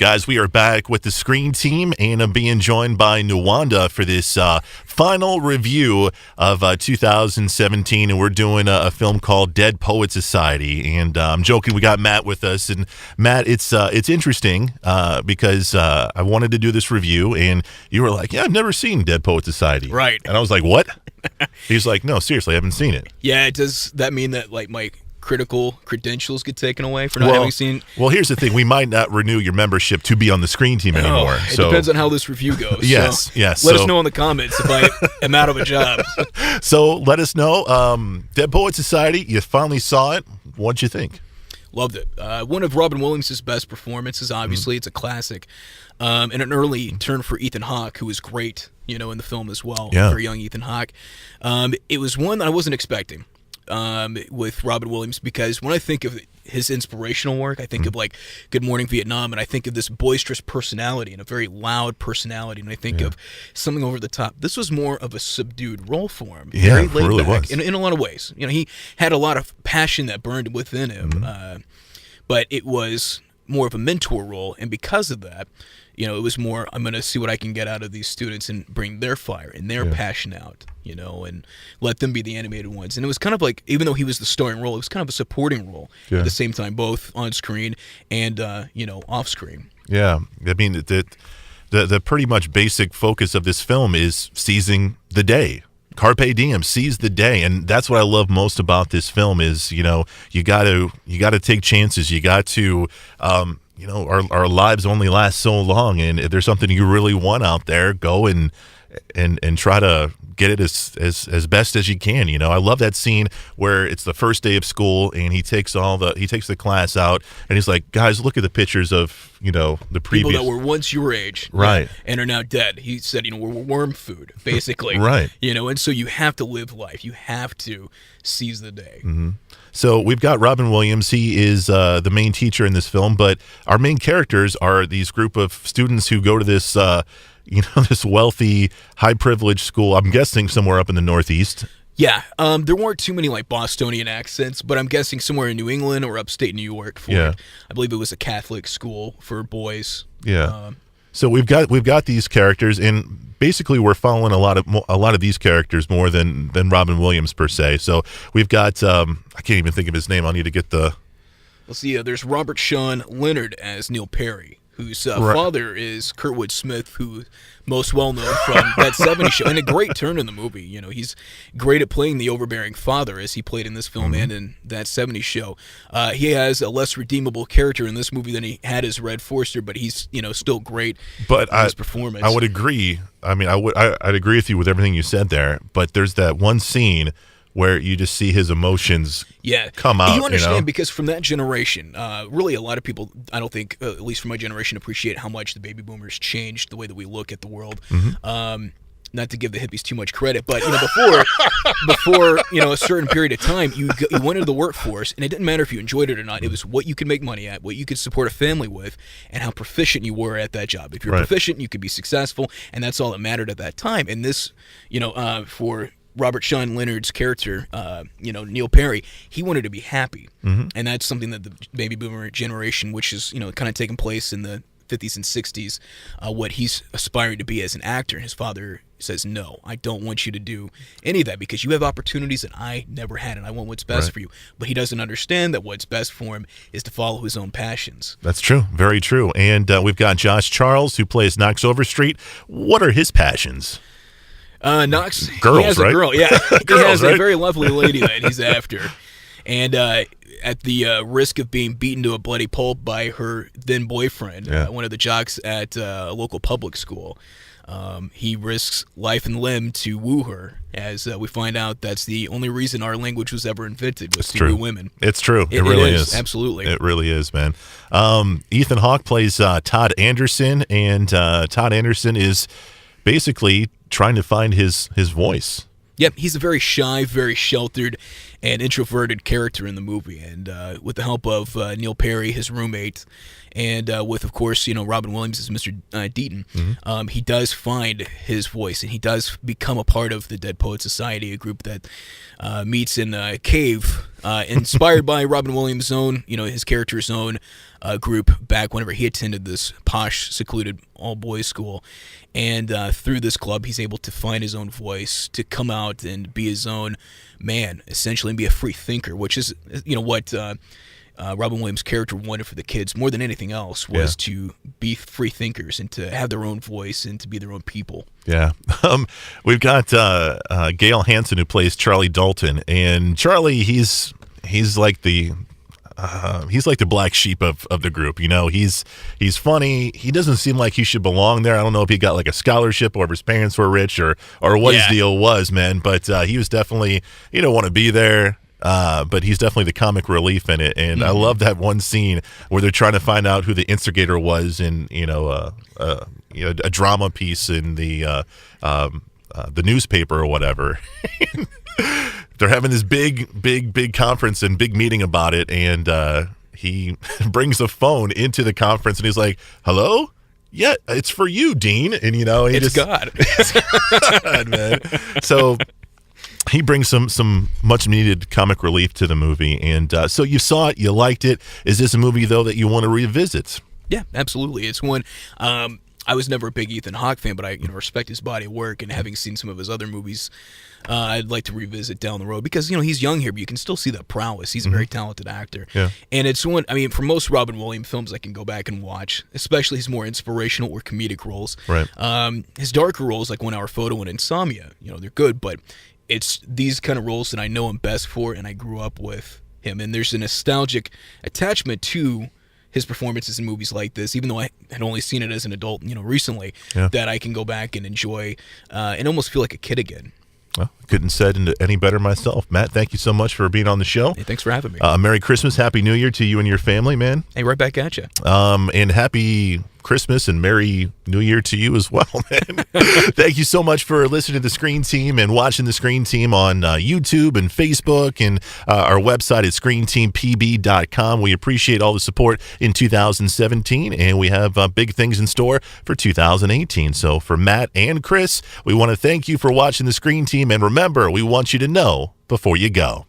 Guys, we are back with the Screen Team, and I'm being joined by Nwanda for this final review of 2017, and we're doing a film called Dead Poet Society. And I'm joking, we got Matt with us, and Matt, it's interesting because I wanted to do this review, and you were like, "Yeah, I've never seen Dead Poet Society." Right. And I was like, "What?" He's like, "No, seriously, I haven't seen it." Yeah, does that mean that like my critical credentials get taken away for not having seen? Well, here's the thing: we might not renew your membership to be on the Screen Team anymore. It depends on how this review goes. Yes. Let us know in the comments if I am out of a job. So let us know. Dead Poet Society, you finally saw it. What'd you think? Loved it. One of Robin Williams' best performances. Obviously, it's a classic, and an early turn for Ethan Hawke, who was great, in the film as well. Yeah. Very young Ethan Hawke. It was one that I wasn't expecting. With Robin Williams, because when I think of his inspirational work, I think of like Good Morning Vietnam, and I think of this boisterous personality and a very loud personality, and I think of something over the top. This was more of a subdued role for him. Yeah, very it laid really back was. in a lot of ways. He had a lot of passion that burned within him, but it was more of a mentor role, and because of that, it was more, I'm going to see what I can get out of these students and bring their fire and their passion out, and let them be the animated ones. And it was kind of like, even though he was the starring role, it was kind of a supporting role at the same time, both on screen and, off screen. Yeah. I mean, the pretty much basic focus of this film is seizing the day. Carpe diem, seize the day, and that's what I love most about this film is, you got to take chances. You got to, our lives only last so long, and if there's something you really want out there, go and try to get it as best as you can. I love that scene where it's the first day of school and he takes the class out and he's like, "Guys, look at the pictures of the previous people that were once your age, right, and are now dead." He said, "We're worm food, basically." Right. And so you have to live life. You have to seize the day. Mm-hmm. So we've got Robin Williams. He is the main teacher in this film, but our main characters are these group of students who go to this, this wealthy, high-privileged school. I'm guessing somewhere up in the Northeast. Yeah, there weren't too many like Bostonian accents, but I'm guessing somewhere in New England or upstate New York. I believe it was a Catholic school for boys. Yeah. So we've got these characters, and basically we're following a lot of these characters more than Robin Williams per se. So we've got I can't even think of his name. I'll need to get the. Let's see. There's Robert Sean Leonard as Neil Perry, whose father is Kurtwood Smith, who most well known from that '70s show, and a great turn in the movie. He's great at playing the overbearing father, as he played in this film and in that '70s show. He has a less redeemable character in this movie than he had as Red Forster, but he's still great. But in his performance, I would agree. I mean, I'd agree with you with everything you said there. But there's that one scene where you just see his emotions come out. You understand, because from that generation, really a lot of people, I don't think, at least from my generation, appreciate how much the baby boomers changed the way that we look at the world. Not to give the hippies too much credit, but before a certain period of time, you went into the workforce, and it didn't matter if you enjoyed it or not. It was what you could make money at, what you could support a family with, and how proficient you were at that job. If you're proficient, you could be successful, and that's all that mattered at that time. And this, for Robert Sean Leonard's character, Neil Perry, he wanted to be happy. And that's something that the baby boomer generation, which is, kind of taking place in the 50s and 60s, what he's aspiring to be as an actor. And his father says, "No, I don't want you to do any of that, because you have opportunities that I never had, and I want what's best for you." But he doesn't understand that what's best for him is to follow his own passions. That's true. Very true. And we've got Josh Charles, who plays Knox Overstreet. What are his passions? Knox, girls, he has right? a girl, yeah. Girls, he has right? a very lovely lady that he's after. And at the risk of being beaten to a bloody pulp by her then boyfriend, one of the jocks at a local public school, he risks life and limb to woo her, as we find out that's the only reason our language was ever invented, was to woo women. It's true. It really is. Absolutely. It really is, man. Ethan Hawke plays Todd Anderson, and Todd Anderson is basically trying to find his voice. Yep, he's a very shy, very sheltered, and introverted character in the movie. And with the help of Neil Perry, his roommate, and with, of course, Robin Williams as Mr. Deaton, he does find his voice, and he does become a part of the Dead Poets Society, a group that meets in a cave, inspired by Robin Williams' own, his character's own group back whenever he attended this posh, secluded all-boys school. And through this club, he's able to find his own voice, to come out and be his own man, essentially, and be a free thinker, which is, what Robin Williams' character wanted for the kids more than anything else, was to be free thinkers and to have their own voice and to be their own people. Yeah. We've got Gail Hanson, who plays Charlie Dalton, and Charlie, he's like the black sheep of the group. He's funny. He doesn't seem like he should belong there. I don't know if he got like a scholarship or if his parents were rich or what his deal was, man. But he was definitely, he don't want to be there. But he's definitely the comic relief in it. And I love that one scene where they're trying to find out who the instigator was in, a drama piece in the newspaper or whatever. They're having this big conference and big meeting about it, and he brings a phone into the conference, and he's like, "Hello? Yeah, it's for you, Dean." And It's God. It's God, man. So he brings some much needed comic relief to the movie, and so you saw it, you liked it. Is this a movie though that you want to revisit? Yeah, absolutely. It's one. I was never a big Ethan Hawke fan, but I respect his body of work, and having seen some of his other movies, I'd like to revisit down the road because he's young here, but you can still see the prowess. He's a very talented actor, and it's one. I mean, for most Robin Williams films, I can go back and watch, especially his more inspirational or comedic roles. Right. His darker roles, like 1 Hour Photo and Insomnia, they're good, but it's these kind of roles that I know him best for, and I grew up with him, and there's a nostalgic attachment to his performances in movies like this, even though I had only seen it as an adult, recently, that I can go back and enjoy and almost feel like a kid again. Well, couldn't said any better myself. Matt, thank you so much for being on the show. Hey, thanks for having me. Merry Christmas, Happy New Year to you and your family, man. Hey, right back at you. And Happy Christmas and Merry New Year to you as well, man. Thank you so much for listening to The Screen Team and watching The Screen Team on YouTube and Facebook, and our website is screenteampb.com. We appreciate all the support in 2017, and we have big things in store for 2018. So for Matt and Chris, we want to thank you for watching The Screen Team, and remember, we want you to know before you go.